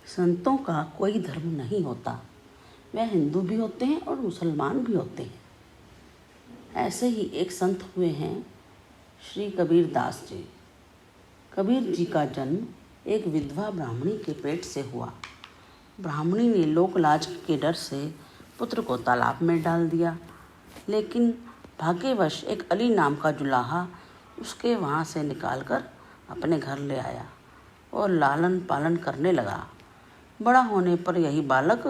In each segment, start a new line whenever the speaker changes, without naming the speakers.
संतों का कोई धर्म नहीं होता। वह हिंदू भी होते हैं और मुसलमान भी होते हैं। ऐसे ही एक संत हुए हैं श्री कबीर दास जी। कबीर जी का जन्म एक विधवा ब्राह्मणी के पेट से हुआ। ब्राह्मणी ने लोक लाज के डर से पुत्र को तालाब में डाल दिया, लेकिन भाग्यवश एक अली नाम का जुलाहा उसके वहाँ से निकालकर अपने घर ले आया और लालन पालन करने लगा। बड़ा होने पर यही बालक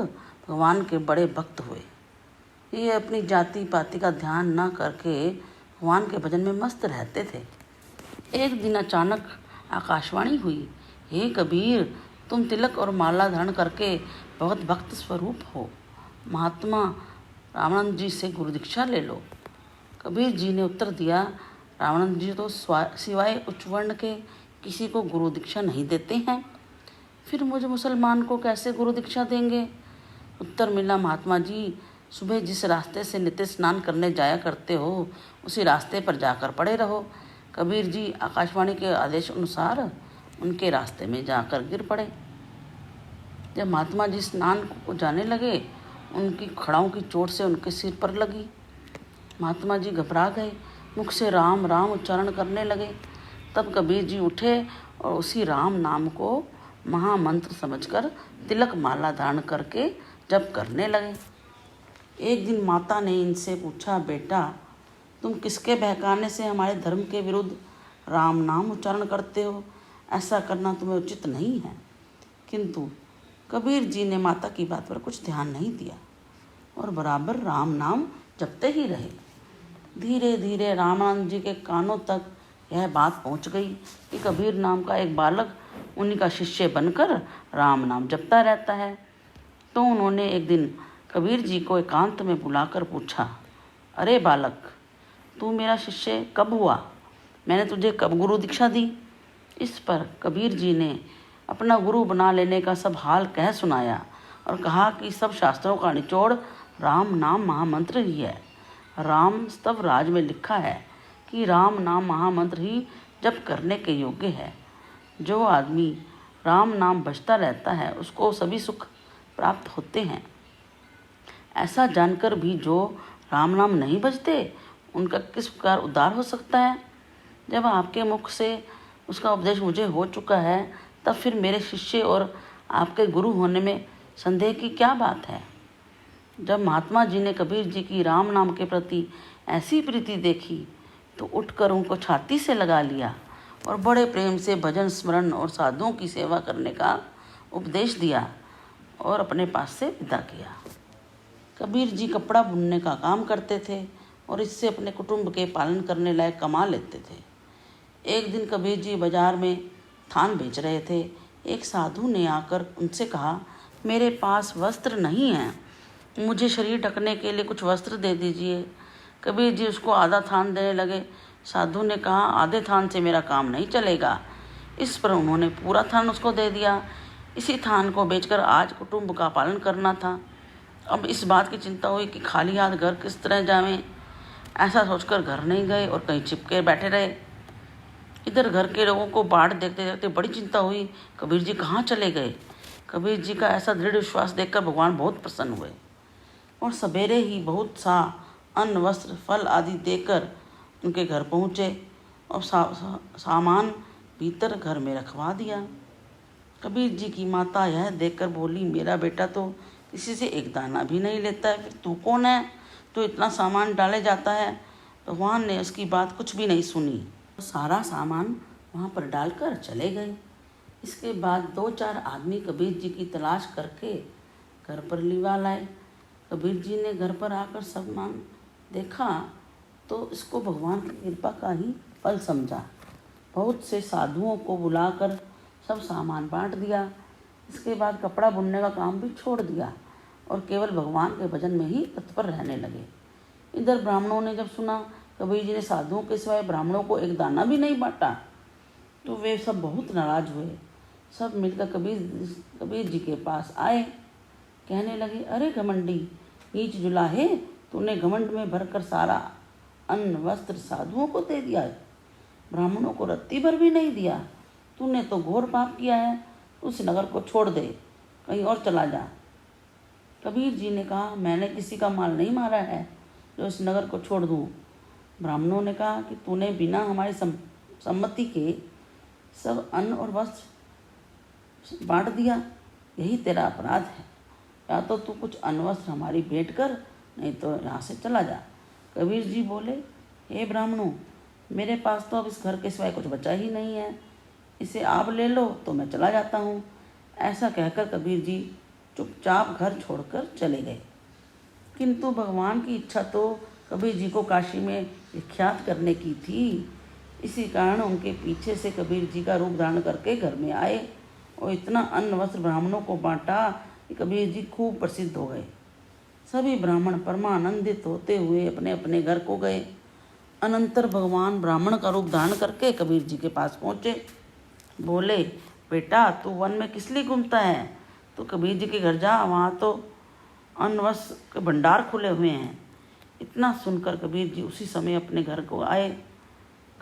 भगवान के बड़े भक्त हुए। ये अपनी जाति पाति का ध्यान न करके भगवान के भजन में मस्त रहते थे। एक दिन अचानक आकाशवाणी हुई, हे कबीर, तुम तिलक और माला धारण करके बहुत भक्त स्वरूप हो, महात्मा रामानंद जी से गुरु दीक्षा ले लो। कबीर जी ने उत्तर दिया, रामानंद जी तो सिवाय उच्च वर्ण के किसी को गुरु दीक्षा नहीं देते हैं, फिर मुझे मुसलमान को कैसे गुरु दीक्षा देंगे। उत्तर मिला, महात्मा जी, सुबह जिस रास्ते से नित्य स्नान करने जाया करते हो उसी रास्ते पर जाकर पड़े रहो। कबीर जी आकाशवाणी के आदेश अनुसार उनके रास्ते में जाकर गिर पड़े। जब महात्मा जी स्नान को जाने लगे, उनकी खड़ाओं की चोट से उनके सिर पर लगी। महात्मा जी घबरा गए, मुख से राम राम उच्चारण करने लगे। तब कबीर जी उठे और उसी राम नाम को महामंत्र समझकर तिलक माला धारण करके जप करने लगे। एक दिन माता ने इनसे पूछा, बेटा, तुम किसके बहकाने से हमारे धर्म के विरुद्ध राम नाम उच्चारण करते हो? ऐसा करना तुम्हें उचित नहीं है। किंतु कबीर जी ने माता की बात पर कुछ ध्यान नहीं दिया और बराबर राम नाम जपते ही रहे। धीरे धीरे रामानंद जी के कानों तक यह बात पहुंच गई कि कबीर नाम का एक बालक उन्हीं का शिष्य बनकर राम नाम जपता रहता है। तो उन्होंने एक दिन कबीर जी को एकांत में बुलाकर पूछा, अरे बालक, तू मेरा शिष्य कब हुआ? मैंने तुझे कब गुरु दीक्षा दी? इस पर कबीर जी ने अपना गुरु बना लेने का सब हाल कह सुनाया और कहा कि सब शास्त्रों का निचोड़ राम नाम महामंत्र ही है। राम स्तव राज में लिखा है कि राम नाम महामंत्र ही जप करने के योग्य है। जो आदमी राम नाम भजता रहता है उसको सभी सुख प्राप्त होते हैं। ऐसा जानकर भी जो राम नाम नहीं भजते उनका किस प्रकार उद्धार हो सकता है? जब आपके मुख से उसका उपदेश मुझे हो चुका है, तब फिर मेरे शिष्य और आपके गुरु होने में संदेह की क्या बात है? जब महात्मा जी ने कबीर जी की राम नाम के प्रति ऐसी प्रीति देखी तो उठकर उनको छाती से लगा लिया और बड़े प्रेम से भजन स्मरण और साधुओं की सेवा करने का उपदेश दिया और अपने पास से विदा किया। कबीर जी कपड़ा बुनने का काम करते थे और इससे अपने कुटुंब के पालन करने लायक कमा लेते थे। एक दिन कबीर जी बाजार में थान बेच रहे थे। एक साधु ने आकर उनसे कहा, मेरे पास वस्त्र नहीं है, मुझे शरीर ढकने के लिए कुछ वस्त्र दे दीजिए। कबीर जी उसको आधा थान देने लगे। साधु ने कहा, आधे थान से मेरा काम नहीं चलेगा। इस पर उन्होंने पूरा थान उसको दे दिया। इसी थान को बेचकर आज कुटुंब का पालन करना था। अब इस बात की चिंता हुई कि खाली हाथ घर किस तरह जावें। ऐसा सोचकर घर नहीं गए और कहीं छिपके बैठे रहे। इधर घर के लोगों को बाट देखते देखते बड़ी चिंता हुई, कबीर जी कहाँ चले गए। कबीर जी का ऐसा दृढ़ विश्वास देखकर भगवान बहुत प्रसन्न हुए और सवेरे ही बहुत सा अन्न वस्त्र फल आदि देकर उनके घर पहुँचे और सामान भीतर घर में रखवा दिया। कबीर जी की माता यह देखकर बोली, मेरा बेटा तो किसी से एक दाना भी नहीं लेता है, फिर तू कौन है तो इतना सामान डाले जाता है? भगवान ने उसकी बात कुछ भी नहीं सुनी, सारा सामान वहाँ पर डालकर चले गए। इसके बाद 2-4 आदमी कबीर जी की तलाश करके घर पर लिवा लाए। कबीर जी ने घर पर आकर सामान देखा तो इसको भगवान की कृपा का ही फल समझा। बहुत से साधुओं को बुलाकर सब सामान बांट दिया। इसके बाद कपड़ा बुनने का काम भी छोड़ दिया और केवल भगवान के भजन में ही तत्पर रहने लगे। इधर ब्राह्मणों ने जब सुना कबीर जी ने साधुओं के सिवाय ब्राह्मणों को एक दाना भी नहीं बांटा तो वे सब बहुत नाराज हुए। सब मिलकर कबीर जी के पास आए। कहने लगे, अरे घमंडी, नीच जुलाहे, तूने घमंड में भरकर सारा अन्न वस्त्र साधुओं को दे दिया, ब्राह्मणों को रत्ती भर भी नहीं दिया। तूने तो घोर पाप किया है, उस नगर को छोड़ दे, कहीं और चला जा। कबीर जी ने कहा, मैंने किसी का माल नहीं मारा है जो इस नगर को छोड़ दूँ। ब्राह्मणों ने कहा कि तूने बिना हमारी सम्मति के सब अन्न और वस्त्र बांट दिया, यही तेरा अपराध है। या तो तू कुछ अन्न वस्त्र हमारी भेंट कर, नहीं तो यहाँ से चला जा। कबीर जी बोले, हे ब्राह्मणों, मेरे पास तो अब इस घर के सिवाय कुछ बचा ही नहीं है, इसे आप ले लो तो मैं चला जाता हूँ। ऐसा कहकर कबीर जी चुपचाप घर छोड़कर चले गए। किंतु भगवान की इच्छा तो कबीर जी को काशी में विख्यात करने की थी। इसी कारण उनके पीछे से कबीर जी का रूप धारण करके घर में आए और इतना अन्न वस्त्र ब्राह्मणों को बांटा कि कबीर जी खूब प्रसिद्ध हो गए। सभी ब्राह्मण परमानंदित होते हुए अपने अपने घर को गए। अनंतर भगवान ब्राह्मण का रूप धारण करके कबीर जी के पास पहुँचे। बोले, बेटा तू वन में किस लिए घूमता है? तो कबीर जी के घर जा, वहाँ तो अन्न वस्त्र के भंडार खुले हुए हैं। इतना सुनकर कबीर जी उसी समय अपने घर को आए।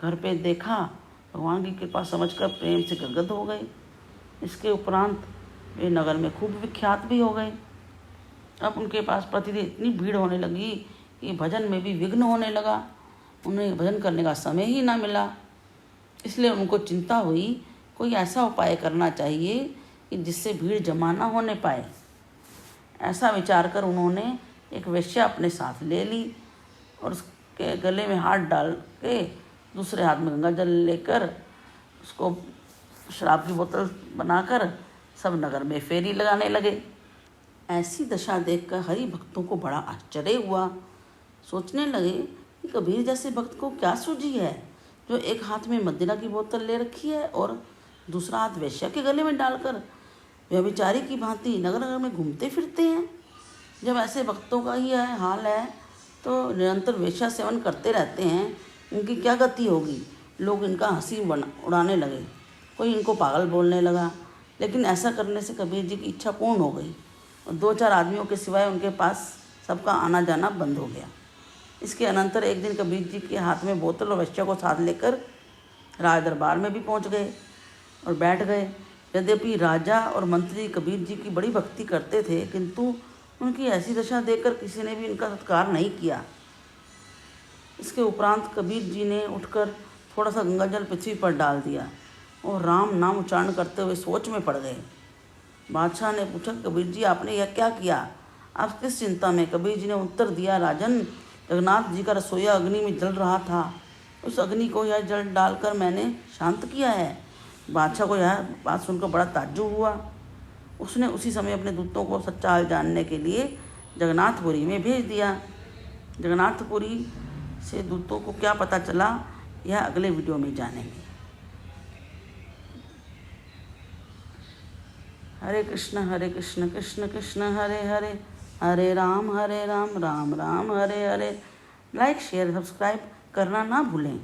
घर पे देखा, भगवान की कृपा समझकर प्रेम से गदगद हो गए। इसके उपरांत वे नगर में खूब विख्यात भी हो गए। अब उनके पास प्रतिदिन इतनी भीड़ होने लगी कि भजन में भी विघ्न होने लगा। उन्हें भजन करने का समय ही ना मिला। इसलिए उनको चिंता हुई, कोई ऐसा उपाय करना चाहिए कि जिससे भीड़ जमा ना होने पाए। ऐसा विचार कर उन्होंने एक वेश्या अपने साथ ले ली और उसके गले में हाथ डाल के दूसरे हाथ में गंगा जल लेकर उसको शराब की बोतल बनाकर सब नगर में फेरी लगाने लगे। ऐसी दशा देखकर हरि भक्तों को बड़ा आश्चर्य हुआ। सोचने लगे कि कबीर जैसे भक्त को क्या सूझी है जो एक हाथ में मदिरा की बोतल ले रखी है और दूसरा हाथ वेश्या के गले में डालकर व्यभिचारी की भांति नगर नगर में घूमते फिरते हैं। जब ऐसे भक्तों का ही यह हाल है तो निरंतर वेश्या सेवन करते रहते हैं, उनकी क्या गति होगी। लोग इनका हंसी उड़ाने लगे, कोई इनको पागल बोलने लगा। लेकिन ऐसा करने से कबीर जी की इच्छा पूर्ण हो गई और 2-4 आदमियों के सिवाय उनके पास सबका आना जाना बंद हो गया। इसके अनंतर एक दिन कबीर जी के हाथ में बोतल और वेश्या को साथ लेकर राज दरबार में भी पहुंच गए और बैठ गए। यद्यपि राजा और मंत्री कबीर जी की बड़ी भक्ति करते थे, किंतु उनकी ऐसी दशा देखकर किसी ने भी इनका सत्कार नहीं किया। इसके उपरांत कबीर जी ने उठकर थोड़ा सा गंगा जल पृथ्वी पर डाल दिया और राम नाम उच्चारण करते हुए सोच में पड़ गए। बादशाह ने पूछा, कबीर जी आपने यह क्या किया? आप किस चिंता में? कबीर जी ने उत्तर दिया, राजन, जगन्नाथ जी का रसोईया अग्नि में जल रहा था, उस अग्नि को यह जल डालकर मैंने शांत किया है। बादशाह को यह बात सुनकर बड़ा ताज्जुब हुआ। उसने उसी समय अपने दूतों को सच्चा हाल जानने के लिए जगन्नाथपुरी में भेज दिया। जगन्नाथपुरी से दूतों को क्या पता चला, यह अगले वीडियो में जानेंगे। हरे कृष्ण कृष्ण कृष्ण हरे हरे, हरे Ram Ram Ram Hare Hare. Like share subscribe करना ना भूलें।